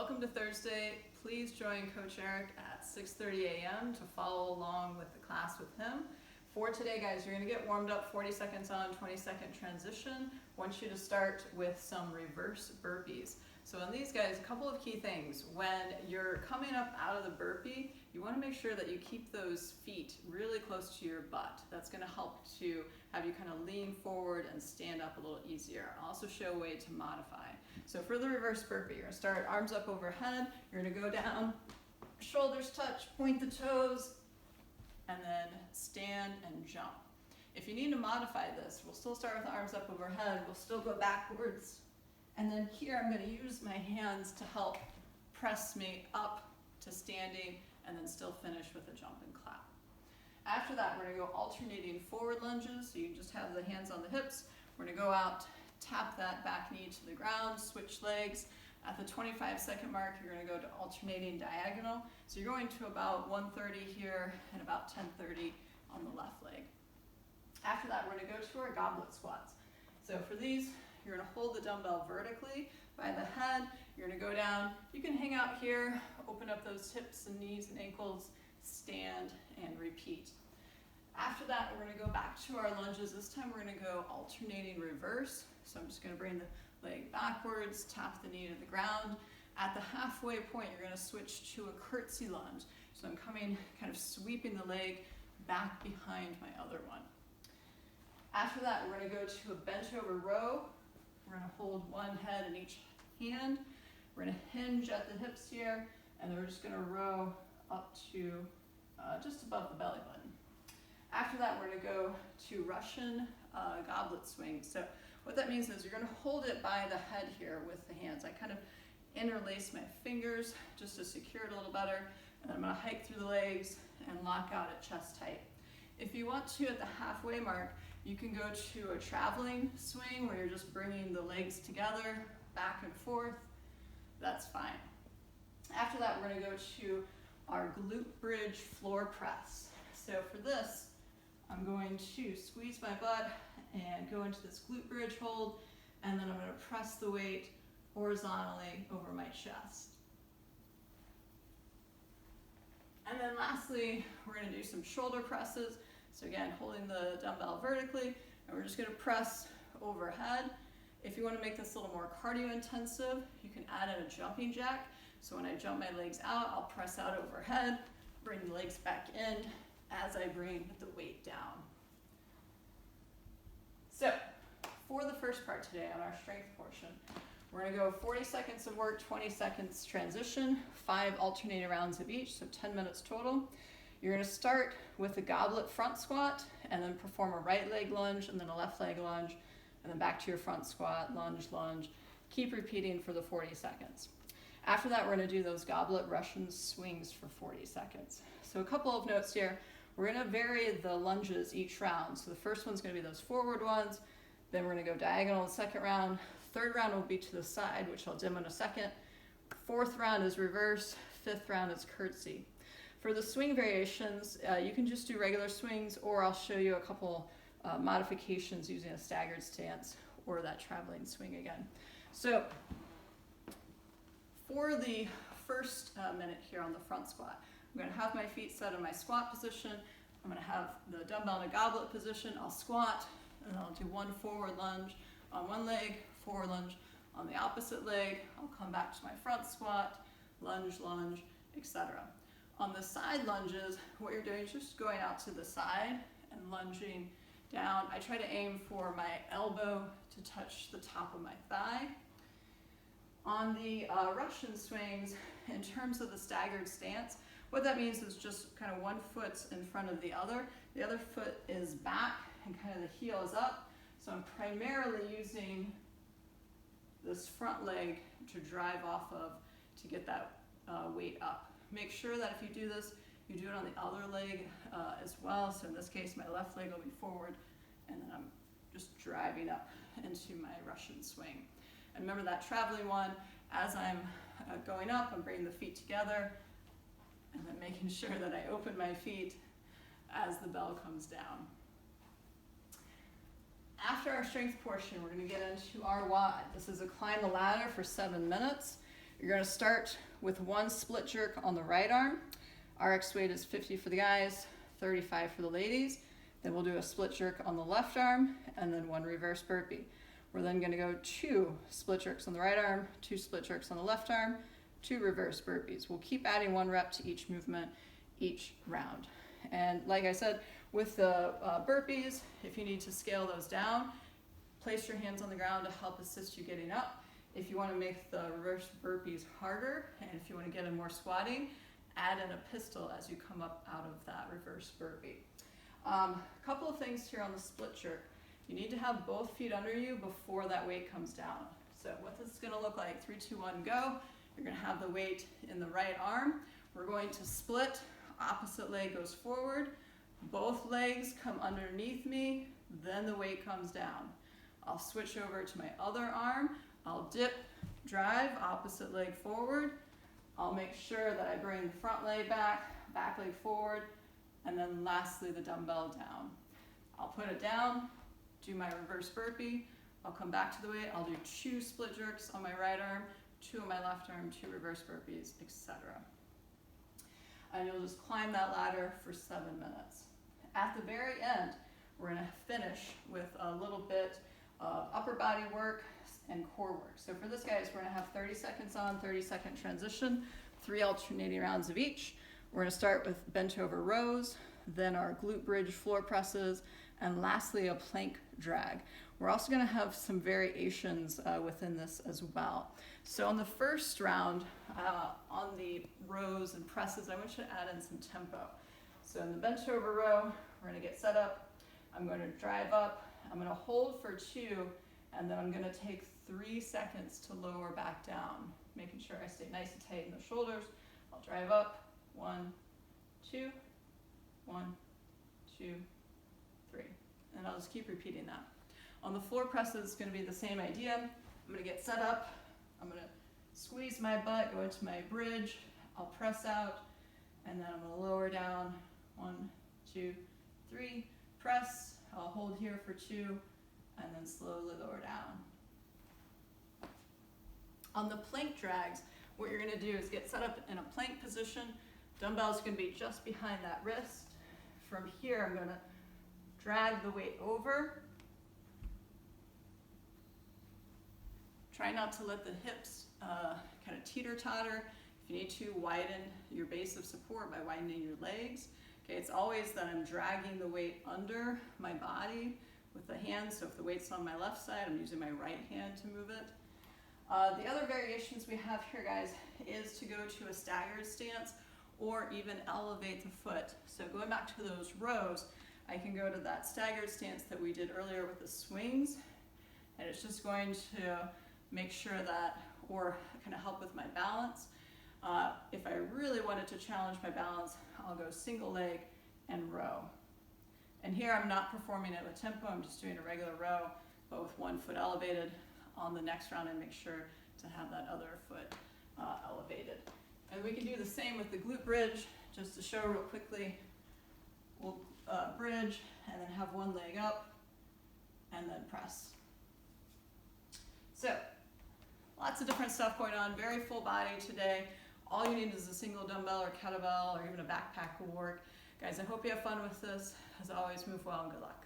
Welcome to Thursday. Please join Coach Eric at 6:30 a.m. to follow along with the class with him. For today, guys, you're going to get warmed up 40 seconds on, 20-second transition. I want you to start with some reverse burpees. So on these guys, a couple of key things. When you're coming up out of the burpee, you want to make sure that you keep those feet really close to your butt. That's going to help to have you kind of lean forward and stand up a little easier. I'll also show a way to modify. So for the reverse burpee, you're going to start arms up overhead. You're going to go down, shoulders touch, point the toes, and then stand and jump. If you need to modify this, we'll still start with arms up overhead. We'll still go backwards. And then here I'm going to use my hands to help press me up to standing and then still finish with a jump and clap. After that, we're going to go alternating forward lunges. So you just have the hands on the hips. We're going to go out, tap that back knee to the ground, switch legs. At the 25-second mark, you're going to go to alternating diagonal. So you're going to about 130 here and about 1030 on the left leg. After that, we're going to go to our goblet squats. So for these, you're going to hold the dumbbell vertically by the head. You're going to go down. You can hang out here, open up those hips and knees and ankles, stand and repeat. After that, we're going to go back to our lunges. This time we're going to go alternating reverse. So I'm just going to bring the leg backwards, tap the knee to the ground. At the halfway point, you're going to switch to a curtsy lunge. So I'm coming, kind of sweeping the leg back behind my other one. After that, we're going to go to a Bentover row. We're going to hold one head in each hand. We're going to hinge at the hips here, and then we're just going to row up to just above the belly button. After that, we're going to go to Russian goblet swing. So what that means is you're going to hold it by the head here with the hands. I kind of interlace my fingers just to secure it a little better, and then I'm going to hike through the legs and lock out at chest height. If you want to, at the halfway mark, you can go to a traveling swing where you're just bringing the legs together, back and forth. That's fine. After that, we're going to go to our glute bridge floor press. So for this, I'm going to squeeze my butt and go into this glute bridge hold, and then I'm going to press the weight horizontally over my chest. And then lastly, we're going to do some shoulder presses. So again, holding the dumbbell vertically, and we're just going to press overhead. If you want to make this a little more cardio intensive, you can add in a jumping jack. So when I jump my legs out, I'll press out overhead, bring the legs back in as I bring the weight down. So for the first part today on our strength portion, we're going to go 40 seconds of work, 20 seconds transition, 5 alternating rounds of each, so 10 minutes total. You're going to start with a goblet front squat and then perform a right leg lunge and then a left leg lunge and then back to your front squat, lunge, lunge. Keep repeating for the 40 seconds. After that, we're going to do those goblet Russian swings for 40 seconds. So a couple of notes here. We're going to vary the lunges each round. So the first one's going to be those forward ones. Then we're going to go diagonal the second round. Third round will be to the side, which I'll dim in a second. Fourth round is reverse. Fifth round is curtsy. For the swing variations, you can just do regular swings, or I'll show you a couple modifications using a staggered stance or that traveling swing again. So for the first minute here on the front squat, I'm going to have my feet set in my squat position. I'm going to have the dumbbell in a goblet position. I'll squat, and I'll do one forward lunge on one leg, forward lunge on the opposite leg. I'll come back to my front squat, lunge, lunge, etc. On the side lunges, what you're doing is just going out to the side and lunging down. I try to aim for my elbow to touch the top of my thigh. On the Russian swings, in terms of the staggered stance, what that means is just kind of one foot in front of the other. The other foot is back and kind of the heel is up. So I'm primarily using this front leg to drive off of to get that weight up. Make sure that if you do this, you do it on the other leg as well. So in this case, my left leg will be forward, and then I'm just driving up into my Russian swing. And remember that traveling one, as I'm going up, I'm bringing the feet together, and then making sure that I open my feet as the bell comes down. After our strength portion, we're going to get into our WOD. This is a climb the ladder for 7 minutes. You're gonna start with one split jerk on the right arm. RX weight is 50 for the guys, 35 for the ladies. Then we'll do a split jerk on the left arm and then one reverse burpee. We're then gonna go 2 split jerks on the right arm, 2 split jerks on the left arm, 2 reverse burpees. We'll keep adding 1 rep to each movement each round. And like I said, with the burpees, if you need to scale those down, place your hands on the ground to help assist you getting up. If you want to make the reverse burpees harder, and if you want to get in more squatting, add in a pistol as you come up out of that reverse burpee. A couple of things here on the split jerk. You need to have both feet under you before that weight comes down. So what this is going to look like, 3, 2, 1, go. You're going to have the weight in the right arm. We're going to split, opposite leg goes forward, both legs come underneath me, then the weight comes down. I'll switch over to my other arm. I'll dip, drive, opposite leg forward. I'll make sure that I bring the front leg back, back leg forward, and then lastly the dumbbell down. I'll put it down, do my reverse burpee. I'll come back to the weight. I'll do 2 split jerks on my right arm, 2 on my left arm, 2 reverse burpees, etc. And you'll just climb that ladder for 7 minutes. At the very end, we're gonna finish with a little bit of upper body work and core work. So for this, guys, we're gonna have 30 seconds on, 30-second transition, 3 alternating rounds of each. We're gonna start with Bentover rows, then our glute bridge floor presses, and lastly, a plank drag. We're also gonna have some variations within this as well. So on the first round, on the rows and presses, I want you to add in some tempo. So in the Bentover row, we're gonna get set up. I'm gonna drive up, I'm gonna hold for 2, and then I'm gonna take 3 seconds to lower back down, making sure I stay nice and tight in the shoulders. I'll drive up, 1, 2, 1, 2, 3. And I'll just keep repeating that. On the floor presses, it's gonna be the same idea. I'm gonna get set up, I'm gonna squeeze my butt, go into my bridge, I'll press out, and then I'm gonna lower down, 1, 2, 3, press, I'll hold here for 2, and then slowly lower down. On the plank drags, what you're gonna do is get set up in a plank position. Dumbbell's gonna be just behind that wrist. From here, I'm gonna drag the weight over. Try not to let the hips kind of teeter-totter. If you need to, widen your base of support by widening your legs. Okay, it's always that I'm dragging the weight under my body with the hands. So if the weight's on my left side, I'm using my right hand to move it. The other variations we have here, guys, is to go to a staggered stance or even elevate the foot. So going back to those rows, I can go to that staggered stance that we did earlier with the swings, and it's just going to make sure that, or kind of help with my balance. If I really wanted to challenge my balance, I'll go single leg and row. And here I'm not performing it with tempo, I'm just doing a regular row, but with one foot elevated. On the next round, I make sure to have that other foot elevated. And we can do the same with the glute bridge, just to show real quickly. We'll bridge and then have one leg up and then press. So, lots of different stuff going on, very full body today. All you need is a single dumbbell or kettlebell or even a backpack will work. Guys, I hope you have fun with this. As always, move well and good luck.